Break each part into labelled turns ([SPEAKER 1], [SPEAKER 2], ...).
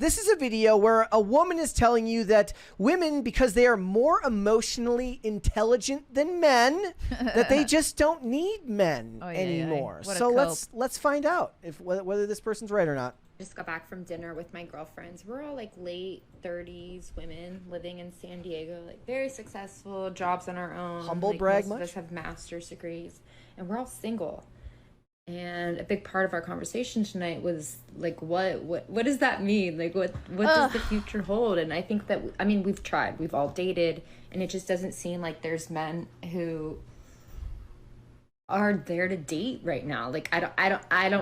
[SPEAKER 1] this is a video where a woman is telling you that women, because they are more emotionally intelligent than men, that they just don't need men anymore. So let's find out if whether this person's right or not.
[SPEAKER 2] Just got back from dinner with my girlfriends. We're all like late 30s women living in San Diego, like very successful, jobs on our own.
[SPEAKER 1] Humble
[SPEAKER 2] like,
[SPEAKER 1] brag
[SPEAKER 2] most
[SPEAKER 1] much?
[SPEAKER 2] of us have master's degrees, and we're all single. And a big part of our conversation tonight was like, what does that mean? Like, what does the future hold? And I think that, I mean, we've tried, we've all dated, and it just doesn't seem like there's men who are there to date right now. Like, I don't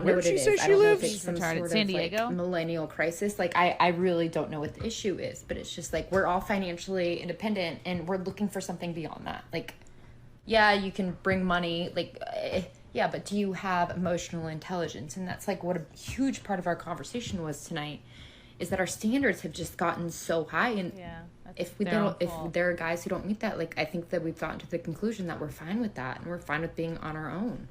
[SPEAKER 2] know what it is. I don't know if it's some sort of
[SPEAKER 3] San Diego?
[SPEAKER 2] like millennial crisis. Like, I really don't know what the issue is, but it's just like, we're all financially independent and we're looking for something beyond that. Like, yeah, you can bring money, like, yeah, but do you have emotional intelligence? And that's like what a huge part of our conversation was tonight, is that our standards have just gotten so high. And if there are guys who don't meet that, like, I think that we've gotten to the conclusion that we're fine with that and we're fine with being on our own.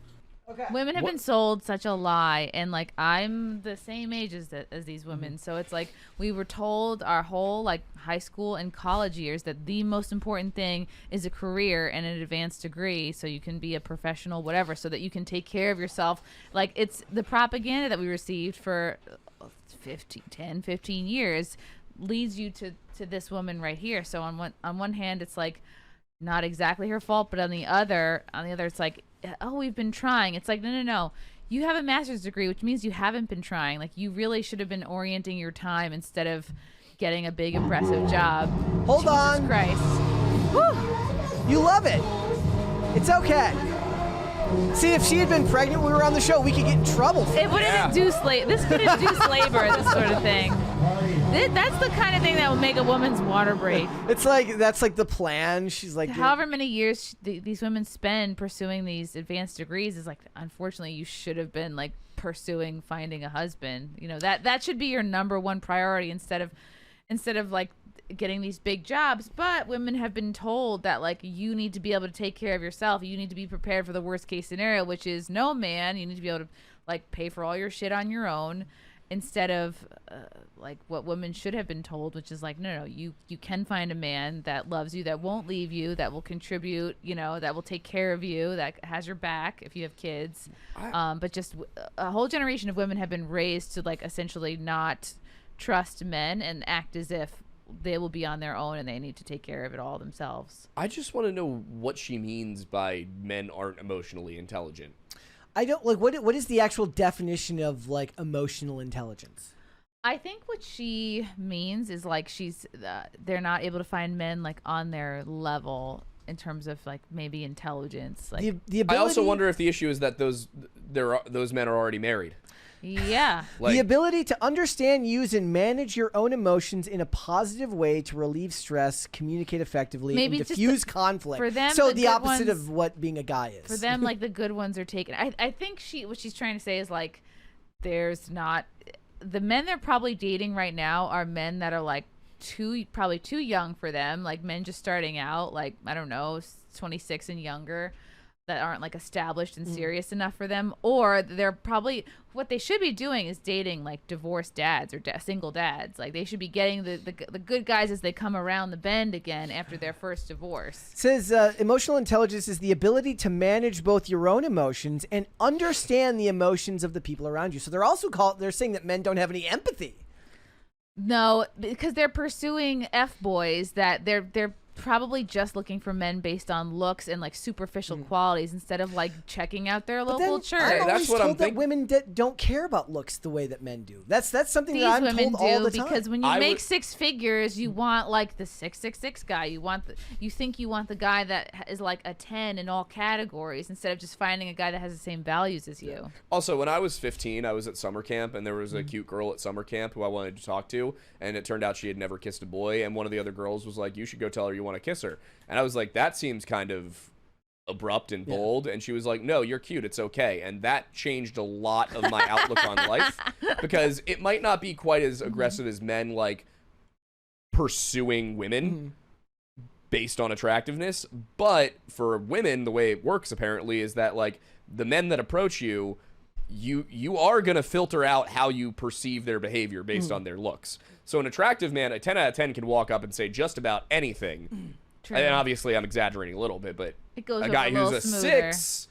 [SPEAKER 1] Okay.
[SPEAKER 3] Women have been sold such a lie, and like I'm the same age as these women, so it's like we were told our whole like high school and college years that the most important thing is a career and an advanced degree, so you can be a professional, whatever, so that you can take care of yourself. Like, it's the propaganda that we received for 15 years leads you to this woman right here. So on one hand, it's like not exactly her fault, but on the other, it's like, oh, we've been trying. It's like, no. You have a master's degree, which means you haven't been trying. Like, you really should have been orienting your time instead of getting a big, impressive job.
[SPEAKER 1] Hold on.
[SPEAKER 3] Jesus Christ.
[SPEAKER 1] Whew. You love it. It's okay. See, if she had been pregnant when we were on the show, we could get in trouble.
[SPEAKER 3] It would have induced this could induce labor, this sort of thing. That's the kind of thing that will make a woman's water break.
[SPEAKER 1] It's like, that's like the plan. She's like,
[SPEAKER 3] however many years these women spend pursuing these advanced degrees is like, unfortunately, you should have been like pursuing finding a husband. You know, that should be your number one priority instead of like getting these big jobs. But women have been told that like, you need to be able to take care of yourself. You need to be prepared for the worst case scenario, which is no man. You need to be able to like pay for all your shit on your own, instead of like what women should have been told, which is like, no, you can find a man that loves you, that won't leave you, that will contribute, you know, that will take care of you, that has your back if you have kids. But just a whole generation of women have been raised to like essentially not trust men and act as if they will be on their own and they need to take care of it all themselves.
[SPEAKER 4] I just want to know what she means by men aren't emotionally intelligent.
[SPEAKER 1] I don't like what is the actual definition of like emotional intelligence?
[SPEAKER 3] I think what she means is like they're not able to find men like on their level in terms of like maybe intelligence. Like
[SPEAKER 1] the ability,
[SPEAKER 4] I also wonder if the issue is that those men are already married.
[SPEAKER 3] Yeah.
[SPEAKER 1] The ability to understand, use, and manage your own emotions in a positive way to relieve stress, communicate effectively, and diffuse conflict.
[SPEAKER 3] For them,
[SPEAKER 1] so the opposite of what being a guy is.
[SPEAKER 3] For them, like the good ones are taken. I think what she's trying to say is like, there's not, the men they're probably dating right now are men that are like probably too young for them. Like men just starting out, like, I don't know, 26 and younger, that aren't like established and serious enough for them. Or they're probably, what they should be doing is dating like divorced dads or single dads. Like they should be getting the good guys as they come around the bend again after their first divorce.
[SPEAKER 1] It says emotional intelligence is the ability to manage both your own emotions and understand the emotions of the people around you. So they're saying that men don't have any empathy.
[SPEAKER 3] No, because they're pursuing F-boys that they're probably just looking for men based on looks and like superficial qualities instead of like checking out their local church.
[SPEAKER 1] I'm always told that women don't care about looks the way that men do. That's something that I'm told all the time.
[SPEAKER 3] Because when you make six figures, you want like the 666 guy. You think you want the guy that is like a 10 in all categories instead of just finding a guy that has the same values as you.
[SPEAKER 4] Also, when I was 15, I was at summer camp, and there was a cute girl at summer camp who I wanted to talk to, and it turned out she had never kissed a boy, and one of the other girls was like, you should go tell her you want to kiss her. And I was like, that seems kind of abrupt and bold. And she was like, no, you're cute, it's okay. And that changed a lot of my outlook on life, because it might not be quite as aggressive as men like pursuing women based on attractiveness, but for women the way it works apparently is that like the men that approach you you are going to filter out how you perceive their behavior based on their looks. So an attractive man, a 10 out of 10 can walk up and say just about anything.
[SPEAKER 3] True.
[SPEAKER 4] And obviously I'm exaggerating a little bit, but
[SPEAKER 3] It goes
[SPEAKER 4] a
[SPEAKER 3] over
[SPEAKER 4] guy
[SPEAKER 3] a
[SPEAKER 4] who's
[SPEAKER 3] little
[SPEAKER 4] a
[SPEAKER 3] smoother.
[SPEAKER 4] 6,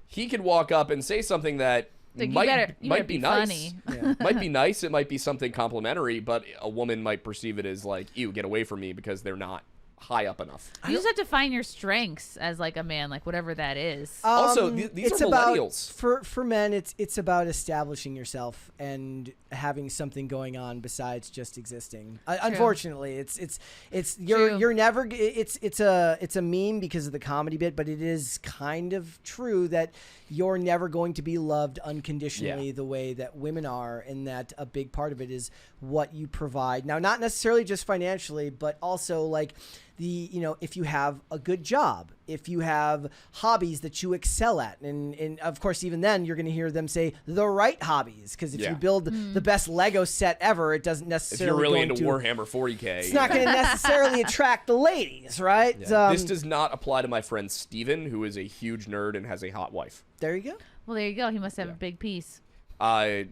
[SPEAKER 4] he could walk up and say something that
[SPEAKER 3] Like,
[SPEAKER 4] might
[SPEAKER 3] you better
[SPEAKER 4] be
[SPEAKER 3] be
[SPEAKER 4] nice.
[SPEAKER 3] funny.
[SPEAKER 1] Yeah.
[SPEAKER 4] Might be nice. It might be something complimentary, but a woman might perceive it as like, ew, get away from me, because they're not high up enough.
[SPEAKER 3] You just have to find your strengths as like a man, like whatever that is.
[SPEAKER 4] Also, these
[SPEAKER 1] it's
[SPEAKER 4] are
[SPEAKER 1] about,
[SPEAKER 4] millennials.
[SPEAKER 1] For men, it's about establishing yourself and having something going on besides just existing. Unfortunately, it's you're never it's a meme because of the comedy bit, but it is kind of true that you're never going to be loved unconditionally the way that women are, and that a big part of it is what you provide. Now, not necessarily just financially, but also like if you have a good job, if you have hobbies that you excel at, and of course, even then you're going to hear them say the right hobbies, because if you build the best Lego set ever, it doesn't necessarily.
[SPEAKER 4] If you're really into Warhammer 40K,
[SPEAKER 1] it's not going to necessarily attract the ladies, right?
[SPEAKER 4] Yeah. This does not apply to my friend Steven, who is a huge nerd and has a hot wife.
[SPEAKER 1] There you go.
[SPEAKER 3] Well, there you go. He must have a big piece.
[SPEAKER 4] I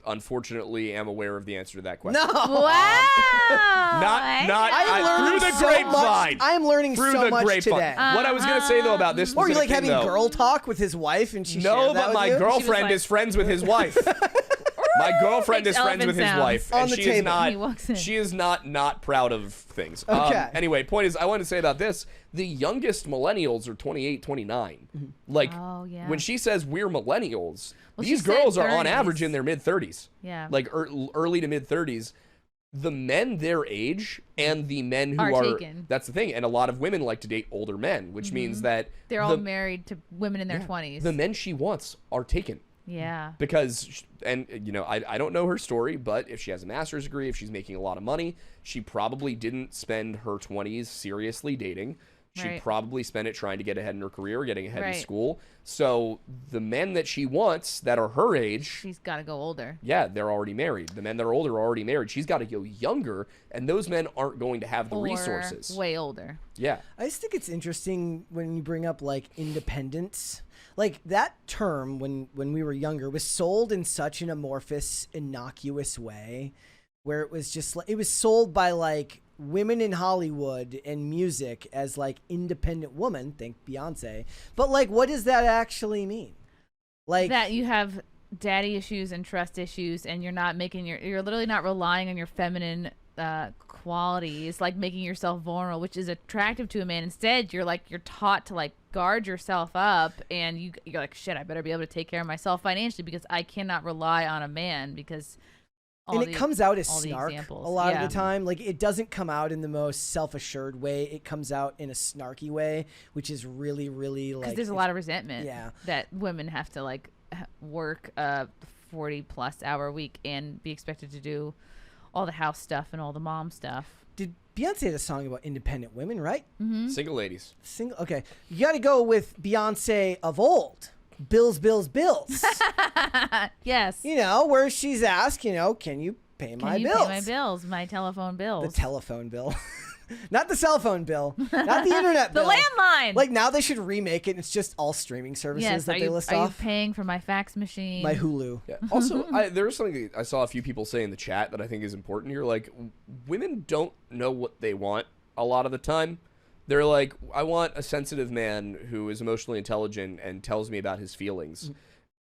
[SPEAKER 4] unfortunately am aware of the answer to that question.
[SPEAKER 1] No.
[SPEAKER 3] Wow.
[SPEAKER 4] Through the grapevine.
[SPEAKER 1] I am learning so much today.
[SPEAKER 4] What I was going to say though about this,
[SPEAKER 1] or you like
[SPEAKER 4] thing,
[SPEAKER 1] having
[SPEAKER 4] though,
[SPEAKER 1] girl talk with his wife, and she
[SPEAKER 4] no,
[SPEAKER 1] shared that
[SPEAKER 4] but
[SPEAKER 1] with
[SPEAKER 4] my
[SPEAKER 1] you?
[SPEAKER 4] girlfriend is friends with his wife. My girlfriend is friends with his wife,
[SPEAKER 1] On
[SPEAKER 4] and
[SPEAKER 1] the
[SPEAKER 4] she
[SPEAKER 1] table.
[SPEAKER 4] is not.
[SPEAKER 3] He walks in.
[SPEAKER 4] She is not proud of things.
[SPEAKER 1] Okay.
[SPEAKER 4] Anyway, point is, I wanted to say about this: the youngest millennials are 28, 29. Like, when she says we're millennials, these girls are on
[SPEAKER 3] 30s.
[SPEAKER 4] average in their mid 30s.
[SPEAKER 3] Yeah.
[SPEAKER 4] Like early to mid 30s. The men their age and the men who
[SPEAKER 3] Are taken.
[SPEAKER 4] That's the thing, and a lot of women like to date older men, which means that
[SPEAKER 3] They're all married to women in their 20s.
[SPEAKER 4] the men she wants are taken.
[SPEAKER 3] Yeah.
[SPEAKER 4] Because, and I don't know her story, but if she has a master's degree, if she's making a lot of money, she probably didn't spend her 20s seriously dating. She probably spent it trying to get ahead in her career, getting ahead in school. So the men that she wants that are her age,
[SPEAKER 3] she's got to go older.
[SPEAKER 4] Yeah, they're already married. The men that are older are already married. She's got to go younger, and those men aren't going to have the resources.
[SPEAKER 3] Way older.
[SPEAKER 4] Yeah.
[SPEAKER 1] I just think it's interesting when you bring up like independence. Like that term when we were younger was sold in such an amorphous, innocuous way, where it was just like it was sold by like women in Hollywood and music as like independent woman, think Beyonce. But like, what does that actually mean? Like
[SPEAKER 3] that you have daddy issues and trust issues, and you're not making you're literally not relying on your feminine qualities, like making yourself vulnerable, which is attractive to a man. Instead, you're taught to like guard yourself up, and you're like, shit, I better be able to take care of myself financially because I cannot rely on a man because.
[SPEAKER 1] And it comes out as snark a lot of the time. Like, it doesn't come out in the most self-assured way. It comes out in a snarky way, which is really, really like...
[SPEAKER 3] Because there's a lot of resentment
[SPEAKER 1] yeah.
[SPEAKER 3] that women have to, like, work a 40-plus hour week and be expected to do all the house stuff and all the mom stuff.
[SPEAKER 1] Did Beyonce had a song about independent women, right?
[SPEAKER 3] Mm-hmm.
[SPEAKER 4] Single ladies.
[SPEAKER 1] Okay. You got to go with Beyonce of old. Bills, bills, bills.
[SPEAKER 3] Yes.
[SPEAKER 1] Where she's asked, can you pay my bills?
[SPEAKER 3] Pay my bills, my telephone bills.
[SPEAKER 1] The telephone bill. Not the cell phone bill. Not the internet bill.
[SPEAKER 3] The landline.
[SPEAKER 1] Like, now they should remake it. And it's just all streaming services that they list off.
[SPEAKER 3] Are you paying for my fax machine?
[SPEAKER 1] My Hulu.
[SPEAKER 4] Yeah. Also, there's something I saw a few people say in the chat that I think is important here. Like, women don't know what they want a lot of the time. They're like, I want a sensitive man who is emotionally intelligent and tells me about his feelings.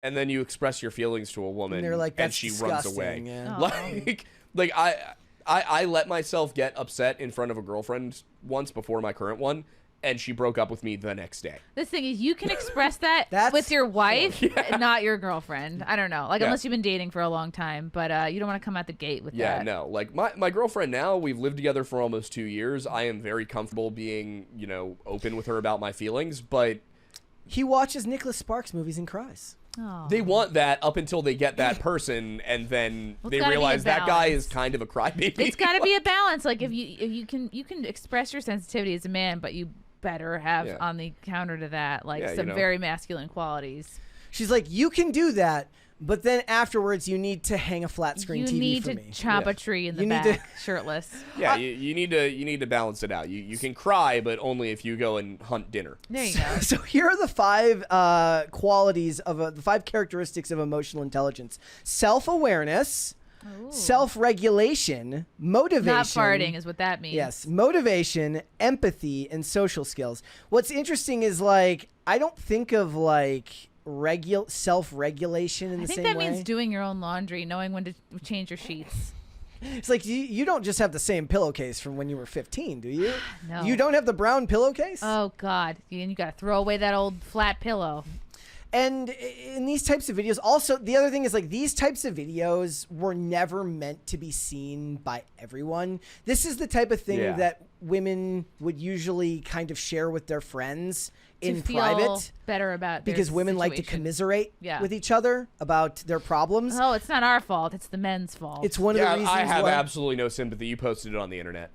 [SPEAKER 4] And then you express your feelings to a woman,
[SPEAKER 1] and they're like, that's
[SPEAKER 4] she
[SPEAKER 1] disgusting.
[SPEAKER 4] runs away.
[SPEAKER 1] Yeah.
[SPEAKER 4] Like I let myself get upset in front of a girlfriend once before my current one, and she broke up with me the next day.
[SPEAKER 3] The thing is, you can express that with your wife, not your girlfriend. I don't know. Like, unless you've been dating for a long time, but you don't want to come out the gate with that.
[SPEAKER 4] Yeah, no. Like, my girlfriend now, we've lived together for almost 2 years. I am very comfortable being, open with her about my feelings, but...
[SPEAKER 1] He watches Nicholas Sparks movies and cries.
[SPEAKER 3] Oh.
[SPEAKER 4] They want that up until they get that person, and then they realize that guy is kind of a crybaby.
[SPEAKER 3] It's got to be a balance. Like, if you can express your sensitivity as a man, but you better have on the counter to that, like, some very masculine qualities.
[SPEAKER 1] She's like, you can do that, But then afterwards, you need to hang a flat screen TV for me.
[SPEAKER 3] You need to chop a tree in the back, shirtless.
[SPEAKER 4] Yeah, you need to balance it out. You can cry, but only if you go and hunt dinner.
[SPEAKER 3] There you go.
[SPEAKER 1] So here are the 5 qualities of the 5 characteristics of emotional intelligence: self-awareness, self-regulation, motivation.
[SPEAKER 3] Not farting is what that means.
[SPEAKER 1] Yes, motivation, empathy, and social skills. What's interesting is like I don't think of like self-regulation in the same way.
[SPEAKER 3] I think that means doing your own laundry, knowing when to change your sheets.
[SPEAKER 1] It's like you don't just have the same pillowcase from when you were 15, do you?
[SPEAKER 3] No.
[SPEAKER 1] You don't have the brown pillowcase?
[SPEAKER 3] Oh, God. You got to throw away that old flat pillow.
[SPEAKER 1] And in these types of videos, also, the other thing is like these types of videos were never meant to be seen by everyone. This is the type of thing that women would usually kind of share with their friends in private.
[SPEAKER 3] Better about
[SPEAKER 1] because women like to commiserate with each other about their problems.
[SPEAKER 3] Oh, it's not our fault. It's the men's fault.
[SPEAKER 1] It's one of the reasons
[SPEAKER 4] I have absolutely no sympathy. You posted it on the internet.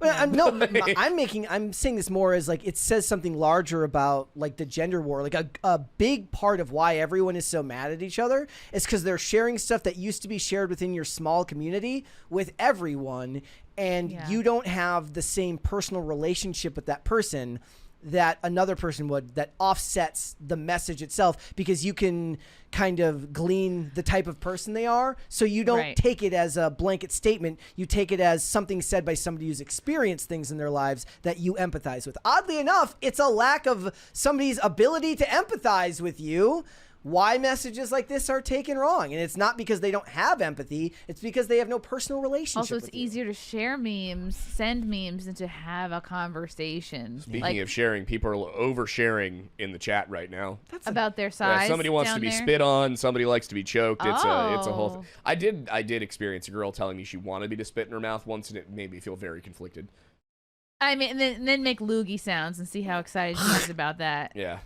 [SPEAKER 1] Well, I'm saying this more as like it says something larger about like the gender war. Like a big part of why everyone is so mad at each other is because they're sharing stuff that used to be shared within your small community with everyone, and you don't have the same personal relationship with that person that another person would, that offsets the message itself, because you can kind of glean the type of person they are. So you don't take it as a blanket statement. You take it as something said by somebody who's experienced things in their lives that you empathize with. Oddly enough, it's a lack of somebody's ability to empathize with you why messages like this are taken wrong. And it's not because they don't have empathy. It's because they have no personal relationship
[SPEAKER 3] Also, it's
[SPEAKER 1] with you.
[SPEAKER 3] easier to share memes, send memes, than to have a conversation.
[SPEAKER 4] Speaking of sharing, people are oversharing in the chat right now.
[SPEAKER 3] About their size.
[SPEAKER 4] Yeah, somebody wants to be spit on. Somebody likes to be choked. It's a whole thing. I did experience a girl telling me she wanted me to spit in her mouth once, and it made me feel very conflicted.
[SPEAKER 3] I mean, and then make loogie sounds and see how excited she is about that.
[SPEAKER 4] Yeah.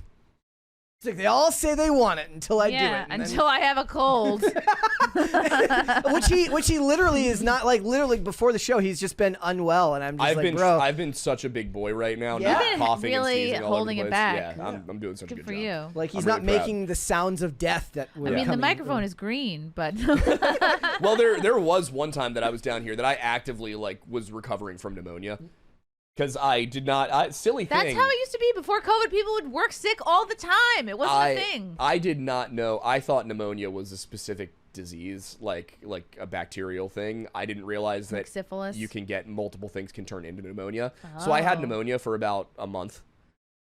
[SPEAKER 1] It's like they all say they want it until I do it.
[SPEAKER 3] Yeah, until I have a cold.
[SPEAKER 1] which he literally is not, like, literally before the show he's just been unwell, and I'm just bro.
[SPEAKER 4] I've been such a big boy right now.
[SPEAKER 1] Yeah.
[SPEAKER 4] Not coughing
[SPEAKER 3] really
[SPEAKER 4] and sneezing all over
[SPEAKER 3] holding
[SPEAKER 4] the
[SPEAKER 3] it
[SPEAKER 4] place.
[SPEAKER 3] back.
[SPEAKER 4] Yeah, I'm doing such a good
[SPEAKER 3] for
[SPEAKER 4] job.
[SPEAKER 3] you.
[SPEAKER 1] Like he's
[SPEAKER 4] I'm
[SPEAKER 1] not
[SPEAKER 4] really
[SPEAKER 1] making the sounds of death that were
[SPEAKER 3] I mean, the
[SPEAKER 1] coming.
[SPEAKER 3] microphone is green, but
[SPEAKER 4] Well, there was one time that I was down here that I actively was recovering from pneumonia. Because I did not, silly thing.
[SPEAKER 3] That's how it used to be before COVID. People would work sick all the time. It wasn't a thing.
[SPEAKER 4] I did not know. I thought pneumonia was a specific disease, like a bacterial thing. I didn't realize that
[SPEAKER 3] syphilis.
[SPEAKER 4] You can get multiple things can turn into pneumonia. So I had pneumonia for about a month.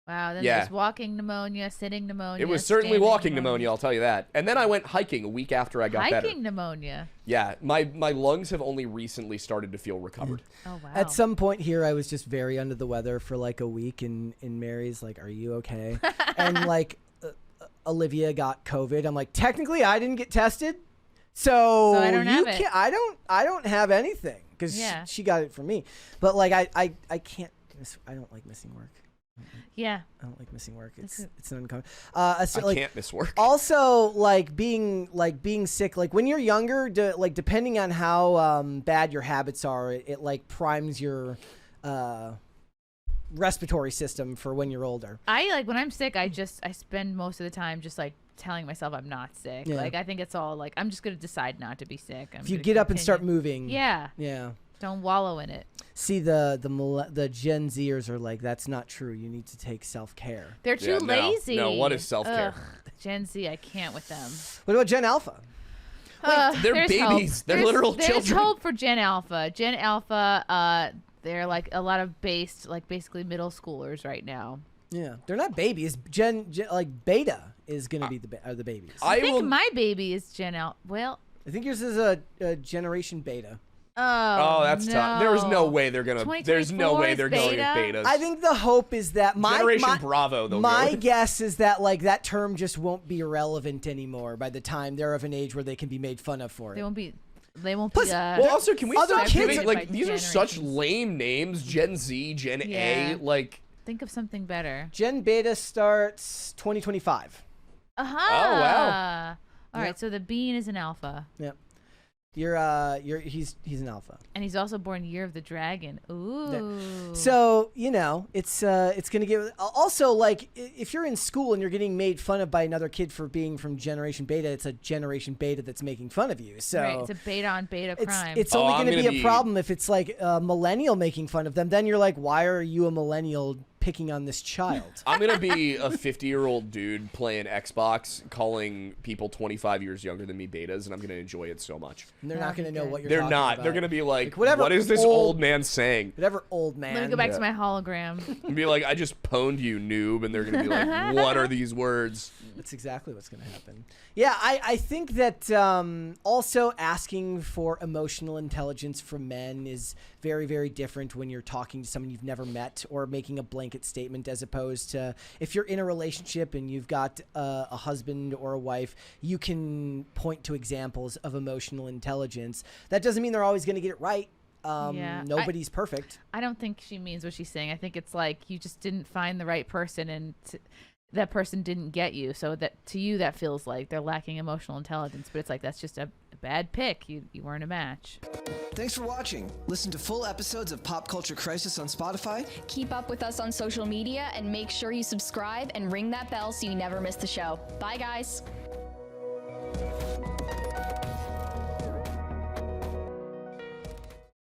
[SPEAKER 3] Wow, then there's walking pneumonia, sitting pneumonia.
[SPEAKER 4] It was certainly walking pneumonia, I'll tell you that. And then I went hiking a week after I got better.
[SPEAKER 3] Hiking pneumonia.
[SPEAKER 4] Yeah, my lungs have only recently started to feel recovered.
[SPEAKER 3] Oh, wow.
[SPEAKER 1] At some point here, I was just very under the weather for like a week, and Mary's like, "Are you okay?" And like Olivia got COVID. I'm like, technically, I didn't get tested, so
[SPEAKER 3] I don't have it.
[SPEAKER 1] I don't have anything because she got it from me. But like I can't. I don't like missing work.
[SPEAKER 3] Yeah.
[SPEAKER 1] I don't like missing work. It's an uncommon.
[SPEAKER 4] I can't miss work.
[SPEAKER 1] Also, like being sick, like when you're younger, depending on how bad your habits are, it like primes your respiratory system for when you're older.
[SPEAKER 3] When I'm sick, I spend most of the time just like telling myself I'm not sick.
[SPEAKER 1] Yeah.
[SPEAKER 3] Like I think it's all like I'm just gonna decide not to be sick.
[SPEAKER 1] If you get up and start moving.
[SPEAKER 3] Yeah.
[SPEAKER 1] Yeah.
[SPEAKER 3] Don't wallow in it.
[SPEAKER 1] See, the Gen Zers are like, that's not true. You need to take self-care.
[SPEAKER 3] They're too lazy.
[SPEAKER 4] No, what is self-care?
[SPEAKER 3] Gen Z, I can't with them.
[SPEAKER 1] What about Gen Alpha?
[SPEAKER 4] They're babies.
[SPEAKER 3] Hope.
[SPEAKER 4] They're literal children.
[SPEAKER 3] There's hope for Gen Alpha. Gen Alpha, they're like a lot of basically middle schoolers right now.
[SPEAKER 1] Yeah, they're not babies. Gen like Beta is going to be the babies.
[SPEAKER 3] I think my baby is Gen Alpha. Well,
[SPEAKER 1] I think yours is a Generation Beta.
[SPEAKER 3] Oh,
[SPEAKER 4] that's tough. There's no way they're gonna. There's no way they're going with betas.
[SPEAKER 1] I think the hope is that
[SPEAKER 4] Generation Bravo.
[SPEAKER 1] My guess is that like that term just won't be relevant anymore by the time they're of an age where they can be made fun of for it.
[SPEAKER 3] They won't be. Well,
[SPEAKER 4] also, can we stop giving like these are such
[SPEAKER 3] generations.
[SPEAKER 4] lame names? Gen Z, Gen A, like.
[SPEAKER 3] Think of something better.
[SPEAKER 1] Gen Beta starts 2025.
[SPEAKER 3] Oh
[SPEAKER 4] wow!
[SPEAKER 3] All right, so the bean is an alpha.
[SPEAKER 1] Yep. He's an alpha.
[SPEAKER 3] And he's also born Year of the Dragon. Ooh.
[SPEAKER 1] Yeah. So, it's going to get... Also, like, if you're in school and you're getting made fun of by another kid for being from Generation Beta, it's a Generation Beta that's making fun of you. So
[SPEAKER 3] right, it's a beta on beta crime.
[SPEAKER 1] It's only going to be a problem if it's like a millennial making fun of them. Then you're like, why are you a millennial picking on this child?
[SPEAKER 4] I'm going to be a 50-year-old dude playing Xbox, calling people 25 years younger than me betas, and I'm going to enjoy it so much.
[SPEAKER 1] And they're not going to know what you're
[SPEAKER 4] They're
[SPEAKER 1] talking
[SPEAKER 4] not.
[SPEAKER 1] about.
[SPEAKER 4] They're going to be like,
[SPEAKER 1] whatever
[SPEAKER 4] what is this old man saying?
[SPEAKER 1] Whatever old man.
[SPEAKER 3] Let me go back to my hologram.
[SPEAKER 4] And be like, I just pwned you, noob. And they're going to be like, what are these words?
[SPEAKER 1] That's exactly what's going to happen. Yeah, I think that also asking for emotional intelligence from men is very, very different when you're talking to someone you've never met or making a blanket statement, as opposed to if you're in a relationship and you've got a husband or a wife, you can point to examples of emotional intelligence. That doesn't mean they're always going to get it right. Nobody's perfect.
[SPEAKER 3] I don't think she means what she's saying. I think it's like you just didn't find the right person and that person didn't get you. So that to you, that feels like they're lacking emotional intelligence. But it's like that's just a bad pick. You weren't a match.
[SPEAKER 1] Thanks for watching. Listen to full episodes of Pop Culture Crisis on Spotify.
[SPEAKER 5] Keep up with us on social media and make sure you subscribe and ring that bell so you never miss the show. Bye, guys.